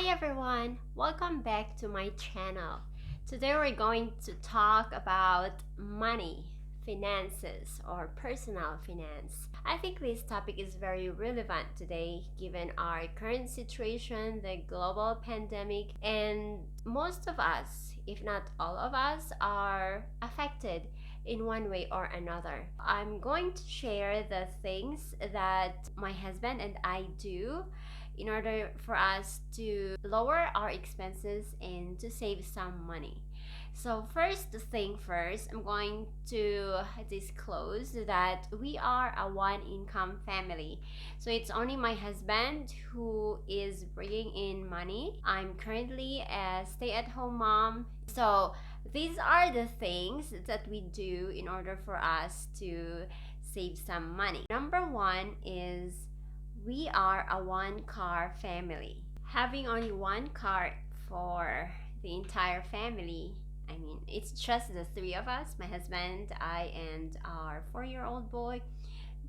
Hi everyone, welcome back to my channel. Today we're going to talk about money, finances, or personal finance. I think this topic is very relevant today given our current situation, the global pandemic, and most of us, if not all of us, are affected in one way or another. I'm going to share the things that my husband and I do in order for us to lower our expenses and to save some money. So first thing first, I'm going to disclose that we are a one income family. So it's only my husband who is bringing in money. I'm currently a stay-at-home mom. So these are the things that we do in order for us to save some money. Number one is we are a one car family. Having only one car for the entire family, I mean, it's just the three of us, my husband, I, and our 4-year-old boy.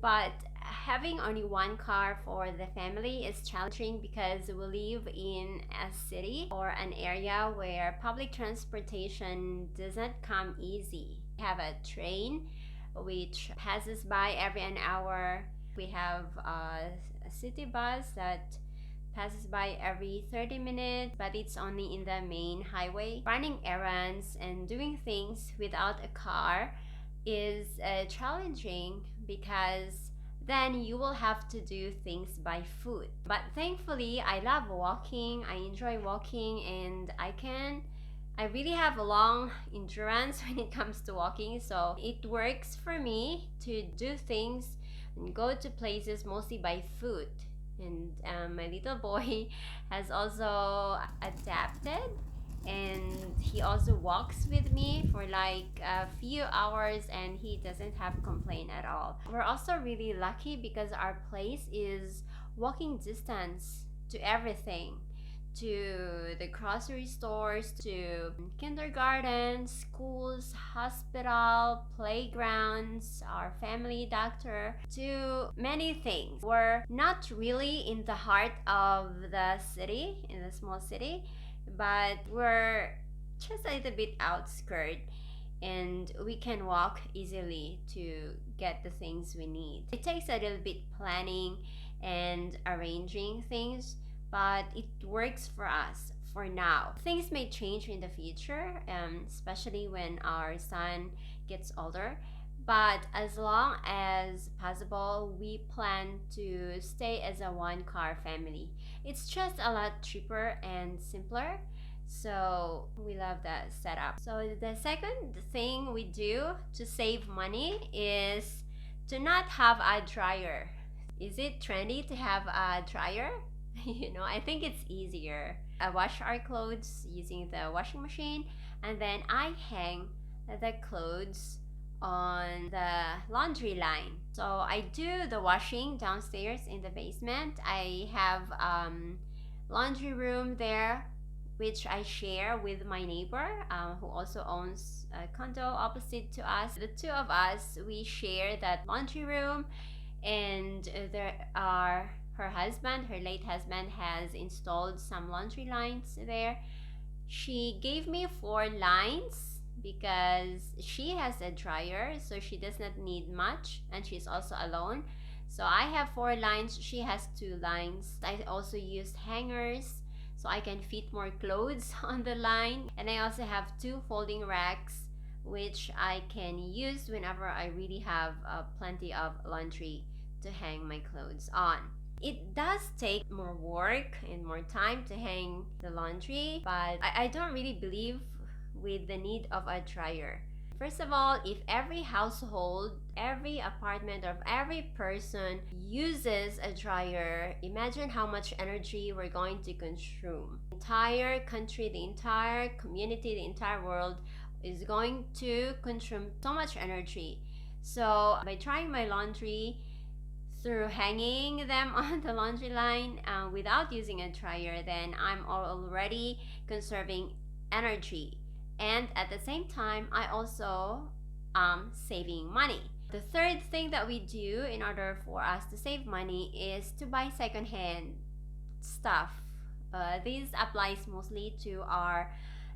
But having only one car for the family is challenging because we live in a city or an area where public transportation doesn't come easy. We have a train which passes by every an hour. We have a city bus that passes by every 30 minutes, but it's only in the main highway. Running errands and doing things without a car is challenging because then you will have to do things by foot. But thankfully, I love walking. I enjoy walking, and I really have a long endurance when it comes to walking, so it works for me to do things and go to places mostly by foot. And my little boy has also adapted, and he also walks with me for like a few hours and he doesn't have complaint at all. We're also really lucky because our place is walking distance to everything, to the grocery stores, to kindergarten, schools, hospital, playgrounds, our family doctor, to many things. We're not really in the heart of the city, in the small city, but we're just a little bit outskirt, and we can walk easily to get the things we need. It takes a little bit planning and arranging things, but it works for us for now. Things may change in the future, especially when our son gets older. But as long as possible, we plan to stay as a one car family. It's just a lot cheaper and simpler. So we love that setup. So the second thing we do to save money is to not have a dryer. Is it trendy to have a dryer? I think it's easier. I wash our clothes using the washing machine, and then I hang the clothes on the laundry line. So I do the washing downstairs in the basement. I have laundry room there, which I share with my neighbor, who also owns a condo opposite to us. The two of us, we share that laundry room, and there are her late husband has installed some laundry lines there. She gave me 4 lines because she has a dryer, so she does not need much, and she's also alone. So I have 4 lines, she has 2 lines. I also used hangers so I can fit more clothes on the line, and I also have 2 folding racks which I can use whenever I really have plenty of laundry to hang my clothes on. It does take more work and more time to hang the laundry, but I don't really believe with the need of a dryer. First of all, if every household, every apartment, or every person uses a dryer, imagine how much energy we're going to consume. The entire country, the entire community, the entire world is going to consume so much energy. So by trying my laundry through hanging them on the laundry line without using a dryer, then I'm already conserving energy, and at the same time I also saving money. The third thing that we do in order for us to save money is to buy secondhand stuff This applies mostly to our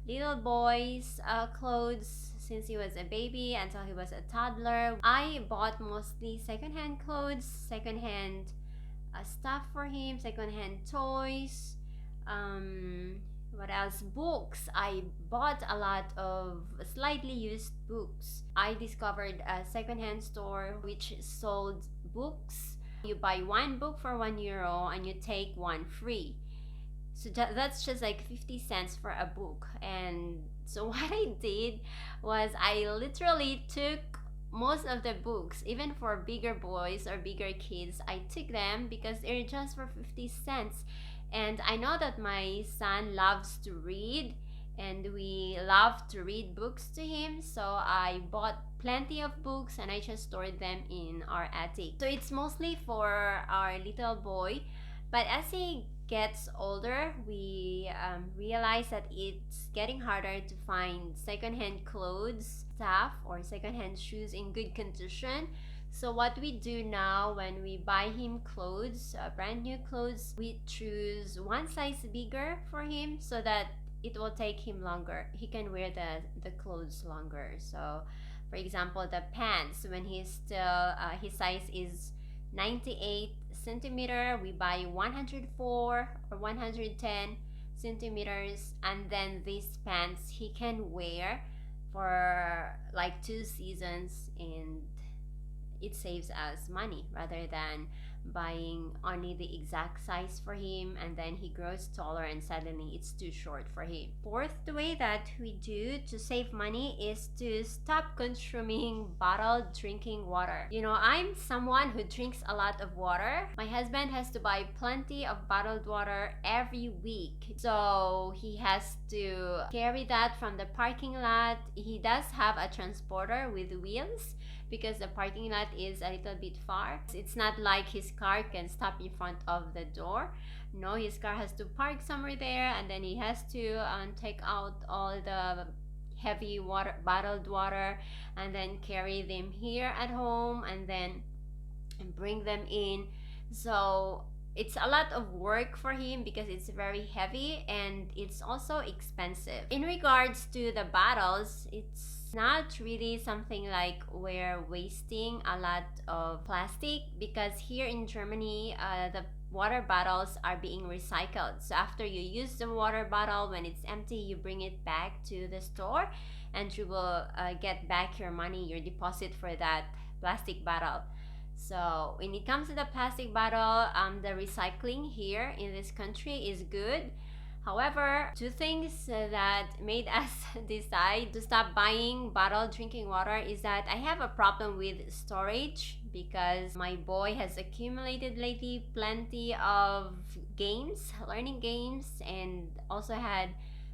little boy's clothes since he was a baby until he was a toddler. I bought mostly secondhand clothes, secondhand stuff for him, secondhand toys. Um, what else? Books. I bought a lot of slightly used books. I discovered a secondhand store which sold books. You buy one book for €1 and you take one free. So that's just like 50 cents for a book. And so what I did was I literally took most of the books, even for bigger boys or bigger kids. I took them because they're just for 50 cents. And I know that my son loves to read, and we love to read books to him, so I bought plenty of books and I just stored them in our attic. So it's mostly for our little boy, but as he gets older, we realize that it's getting harder to find secondhand clothes, stuff, or secondhand shoes in good condition. So what we do now when we buy him clothes, brand new clothes, we choose one size bigger for him so that it will take him longer. He can wear the clothes longer. So for example, the pants, when he's still his size is 98 centimeter, we buy 104 or 110 centimeters, and then these pants he can wear for like 2 seasons, and it saves us money rather than buying only the exact size for him and then he grows taller and suddenly it's too short for him. Fourth way that we do to save money is to stop consuming bottled drinking water. You know, I'm someone who drinks a lot of water. My husband has to buy plenty of bottled water every week, so he has to carry that from the parking lot. He does have a transporter with wheels because the parking lot is a little bit far. It's not like his car can stop in front of the door. No, his car has to park somewhere there, and then he has to take out all the heavy water, bottled water, and then carry them here at home and then bring them in. So it's a lot of work for him because it's very heavy and it's also expensive. In regards to the bottles, it's not really something like we're wasting a lot of plastic, because here in Germany, the water bottles are being recycled. So after you use the water bottle, when it's empty, you bring it back to the store and you will get back your money, your deposit for that plastic bottle. So when it comes to the plastic bottle, the recycling here in this country is good. However, two things that made us decide to stop buying bottled drinking water is that I have a problem with storage, because my boy has accumulated lately plenty of games, learning games, and also had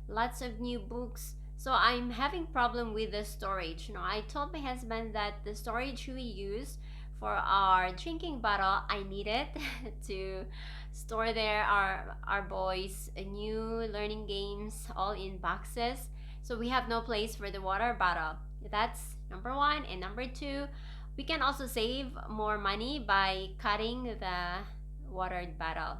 lots of new books. So I'm having problem with the storage. You know, I told my husband that the storage we use for our drinking bottle, I need it to store there our boys' new learning games all in boxes. So we have no place for the water bottle. That's number one. And number two, we can also save more money by cutting the watered bottle.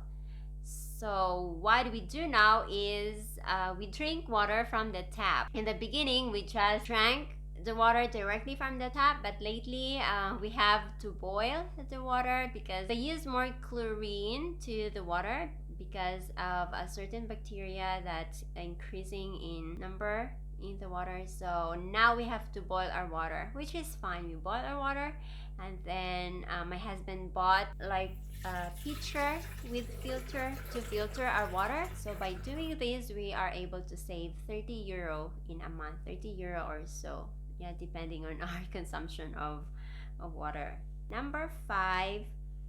So what we do now is we drink water from the tap. In the beginning, we just drank the water directly from the tap, but lately we have to boil the water because they use more chlorine to the water because of a certain bacteria that's increasing in number in the water. So now we have to boil our water, which is fine. We boil our water, and then my husband bought like a pitcher with filter to filter our water. So by doing this, we are able to save €30 in a month, €30 or so. Yeah, depending on our consumption of water. Number 5,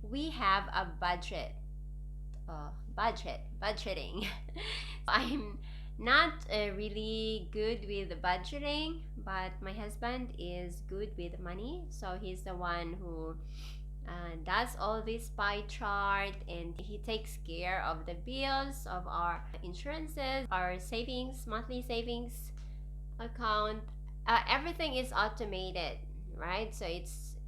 we have a budget. Budgeting. I'm not really good with budgeting, but my husband is good with money. So he's the one who does all this pie chart, and he takes care of the bills of our insurances, our savings, monthly savings account. Everything is automated, right? So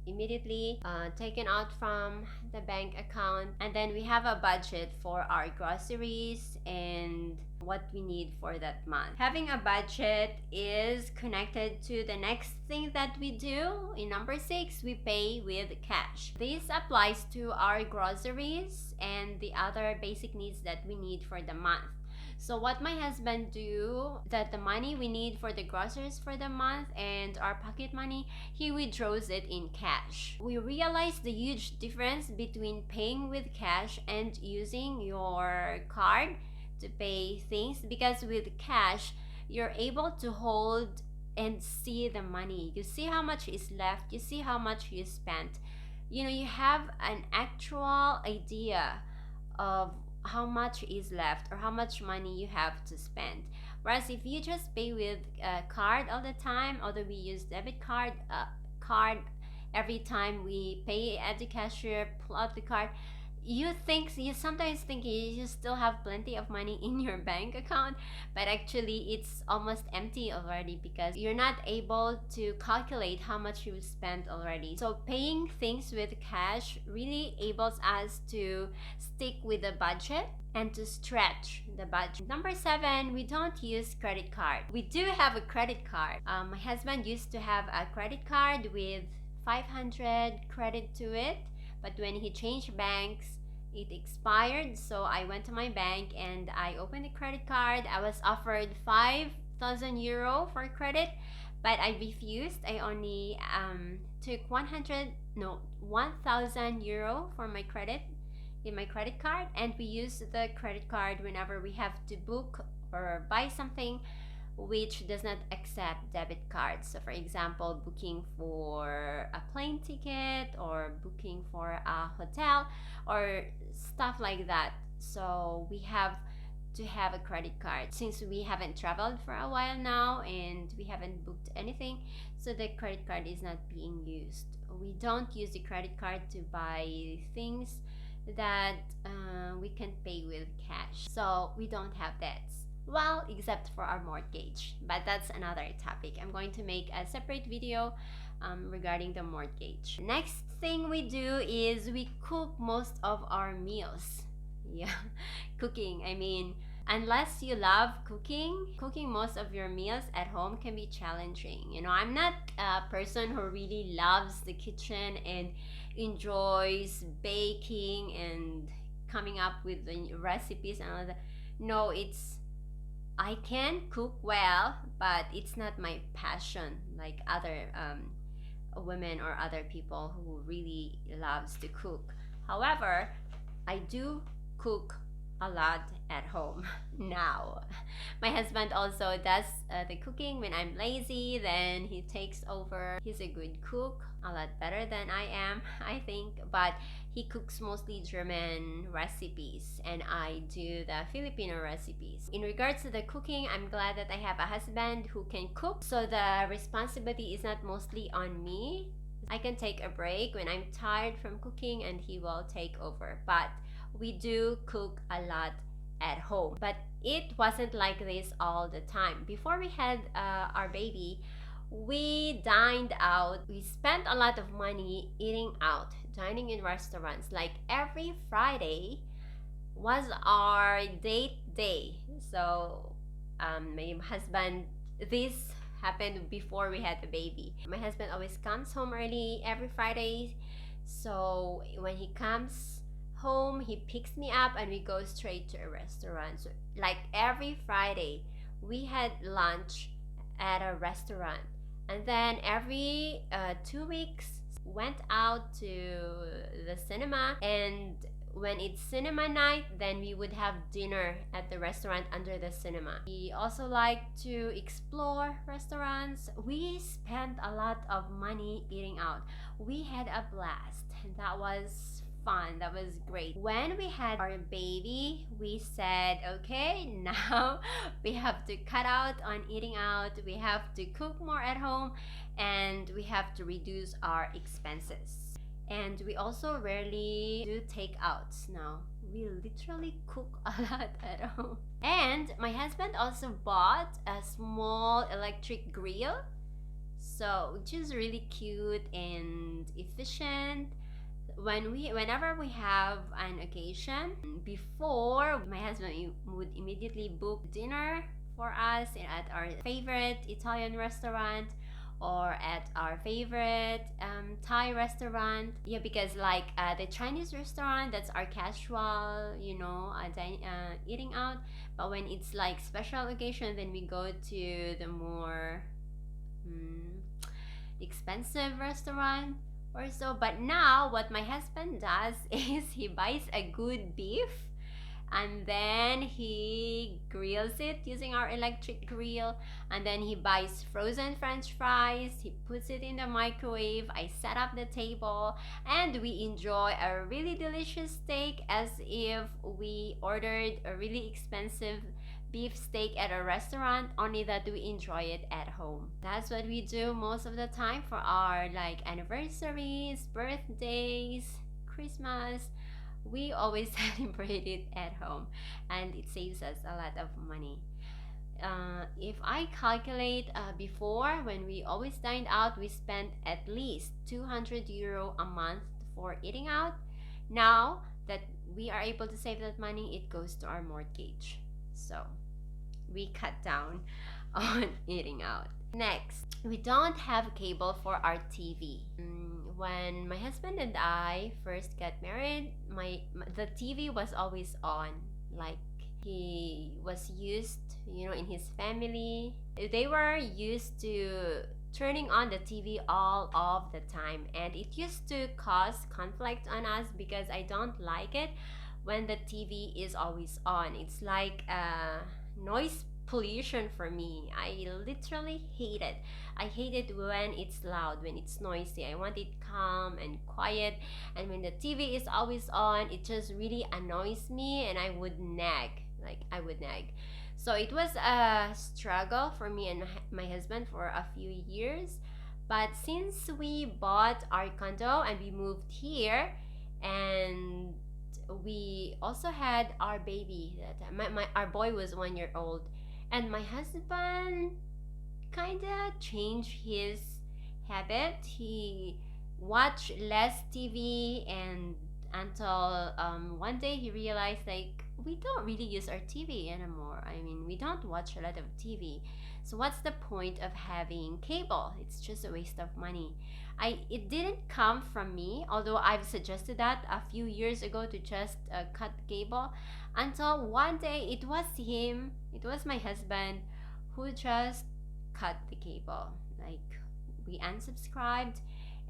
immediately taken out from the bank account. And then we have a budget for our groceries and what we need for that month. Having a budget is connected to the next thing that we do. In number 6, we pay with cash. This applies to our groceries and the other basic needs that we need for the month. So what my husband do, that the money we need for the groceries for the month and our pocket money, he withdraws it in cash. We realize the huge difference between paying with cash and using your card to pay things, because with cash you're able to hold and see the money. You see how much is left, you see how much you spent. You have an actual idea of how much is left or how much money you have to spend. Whereas if you just pay with a card all the time, although we use debit card every time we pay at the cashier, pull out the card, you sometimes think you still have plenty of money in your bank account, but actually it's almost empty already because you're not able to calculate how much you spent already. So paying things with cash really enables us to stick with the budget and to stretch the budget. Number 7, we don't use credit card. We do have a credit card. My husband used to have a credit card with 500 credit to it, but when he changed banks, it expired. So I went to my bank and I opened a credit card. I was offered 5,000 euro for credit, but I refused. I only took 1,000 euro for my credit in my credit card, and we use the credit card whenever we have to book or buy something which does not accept debit cards. So for example, booking for a plane ticket or booking for a hotel or stuff like that. So we have to have a credit card since we haven't traveled for a while now and we haven't booked anything, so the credit card is not being used. We don't use the credit card to buy things that we can pay with cash, so we don't have debts. Well, except for our mortgage, but that's another topic. I'm going to make a separate video regarding the mortgage. Next thing we do is we cook most of our meals. Yeah, cooking. I mean, unless you love cooking most of your meals at home can be challenging. I'm not a person who really loves the kitchen and enjoys baking and coming up with the recipes and all that. No, I can cook well, but it's not my passion like other women or other people who really loves to cook. However, I do cook a lot at home now. My husband also does the cooking when I'm lazy, then he takes over. He's a good cook, a lot better than I am, I think, but he cooks mostly German recipes and I do the Filipino recipes. In regards to the cooking, I'm glad that I have a husband who can cook, so the responsibility is not mostly on me. I can take a break when I'm tired from cooking and he will take over. But we do cook a lot at home, but it wasn't like this all the time. Before we had our baby, we dined out. We spent a lot of money eating out, dining in restaurants. Like every Friday was our date day. So my husband, this happened before we had the baby. My husband always comes home early every Friday. So when he comes home, he picks me up and we go straight to a restaurant. So like every Friday we had lunch at a restaurant, and then every 2 weeks went out to the cinema, and when it's cinema night, then we would have dinner at the restaurant under the cinema. We also like to explore restaurants. We spent a lot of money eating out. We had a blast, and that was fun. That was great. When we had our baby, we said, okay, now we have to cut out on eating out. We have to cook more at home and we have to reduce our expenses. And we also rarely do takeouts now. We literally cook a lot at home. And my husband also bought a small electric grill. So which is really cute and efficient. Whenever we have an occasion, before, my husband would immediately book dinner for us at our favorite Italian restaurant or at our favorite Thai restaurant. Yeah, because like the Chinese restaurant, that's our casual, eating out. But when it's like special occasion, then we go to the more expensive restaurant or so. But now what my husband does is he buys a good beef and then he grills it using our electric grill, and then he buys frozen french fries, he puts it in the microwave, I set up the table, and we enjoy a really delicious steak as if we ordered a really expensive beef steak at a restaurant, only that we enjoy it at home. That's what we do most of the time for our like anniversaries, birthdays, Christmas. We always celebrate it at home, and it saves us a lot of money. If I calculate before, when we always dined out, we spent at least 200 euro a month for eating out. Now that we are able to save that money, it goes to our mortgage. So we cut down on eating out. Next, we don't have cable for our TV. When my husband and I first got married, the TV was always on. Like he was used, in his family, they were used to turning on the TV all of the time, and it used to cause conflict on us because I don't like it when the TV is always on. It's like noise pollution for me. I literally hate it. I hate it when it's loud, when it's noisy. I want it calm and quiet. And when the TV is always on, it just really annoys me and I would nag. So it was a struggle for me and my husband for a few years. But since we bought our condo and we moved here, and we also had our baby that our boy was 1 year old, and my husband kind of changed his habit. He watched less TV, and until one day he realized like we don't really use our TV anymore. I mean, we don't watch a lot of TV. So what's the point of having cable? It's just a waste of money. It didn't come from me, although I've suggested that a few years ago to just cut cable, until one day it was my husband who just cut the cable. Like we unsubscribed,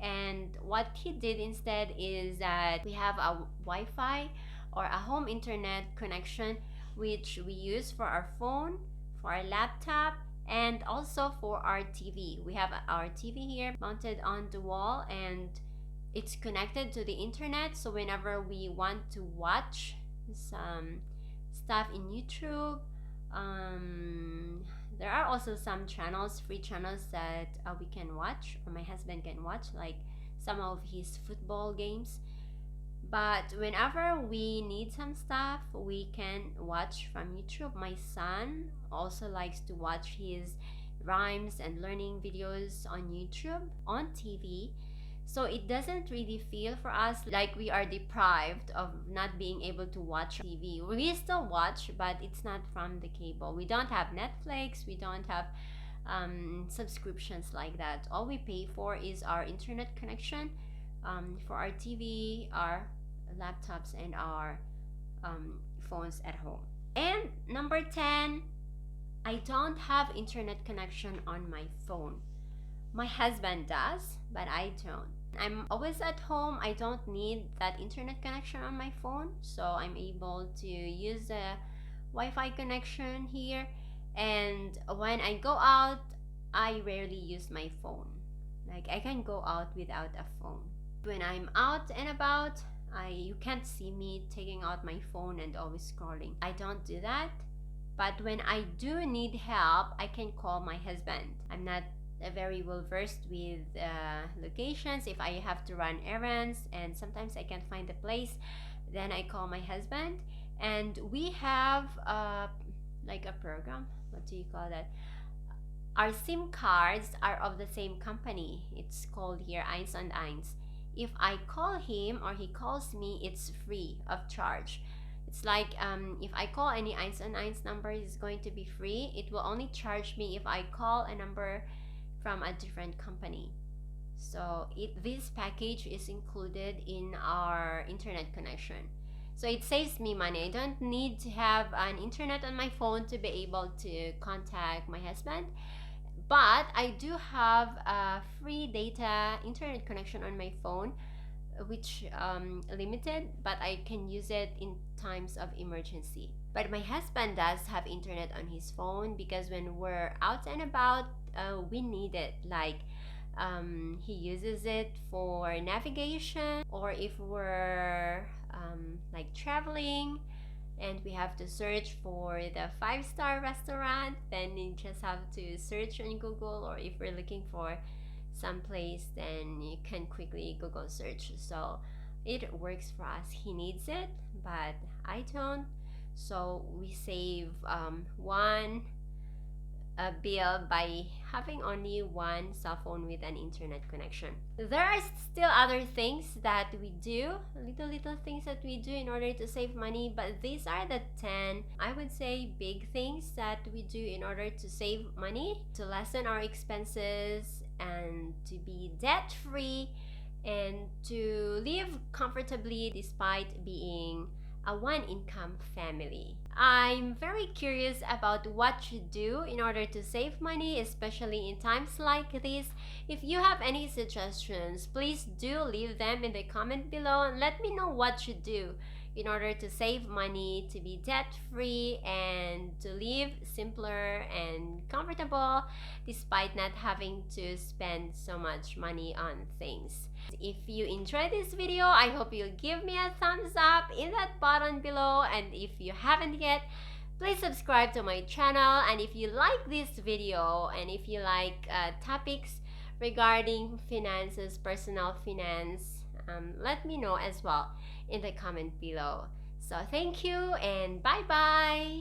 and what he did instead is that we have a Wi-Fi or a home internet connection which we use for our phone, for our laptop, and also for our TV. We have our TV here mounted on the wall, and it's connected to the internet. So whenever we want to watch some stuff in YouTube, there are also some channels, free channels that we can watch, or my husband can watch, like some of his football games. But whenever we need some stuff, we can watch from YouTube. My son also likes to watch his rhymes and learning videos on YouTube, on TV. So it doesn't really feel for us like we are deprived of not being able to watch TV. We still watch, but it's not from the cable. We don't have Netflix, we don't have subscriptions like that. All we pay for is our internet connection for our TV, our laptops, and our phones at home. And number 10, I don't have internet connection on my phone. My husband does, but I don't. I'm always at home. I don't need that internet connection on my phone, so I'm able to use a Wi-Fi connection here. And when I go out, I rarely use my phone. Like I can go out without a phone. When I'm out and about, you can't see me taking out my phone and always scrolling. I don't do that. But when I do need help, I can call my husband. I'm not very well versed with locations. If I have to run errands and sometimes I can't find the place, then I call my husband, and we have like a program. What do you call that? Our SIM cards are of the same company. It's called here Eins und Eins. If I call him or he calls me, it's free of charge. It's like if I call any Eins und Eins number, it's going to be free. It will only charge me if I call a number from a different company. So this package is included in our internet connection. So it saves me money. I don't need to have an internet on my phone to be able to contact my husband. But I do have a free data internet connection on my phone, which limited, but I can use it in times of emergency. But my husband does have internet on his phone because when we're out and about, we need it. Like he uses it for navigation, or if we're like traveling and we have to search for the 5-star restaurant, then you just have to search on Google, or if we're looking for some place, then you can quickly Google search. So it works for us. He needs it, but I don't. So we save one bill by having only one cell phone with an internet connection. There are still other things that we do, little things that we do in order to save money, but these are the 10, I would say, big things that we do in order to save money, to lessen our expenses, and to be debt free, and to live comfortably despite being a one-income family. I'm very curious about what you do in order to save money, especially in times like this. If you have any suggestions, please do leave them in the comment below and let me know what you do in order to save money, to be debt-free, and to live simpler and comfortable despite not having to spend so much money on things. If you enjoyed this video, I hope you'll give me a thumbs up in that button below, and if you haven't yet, please subscribe to my channel. And if you like this video and if you like topics regarding finances, personal finance, let me know as well in the comment below. So thank you and bye bye.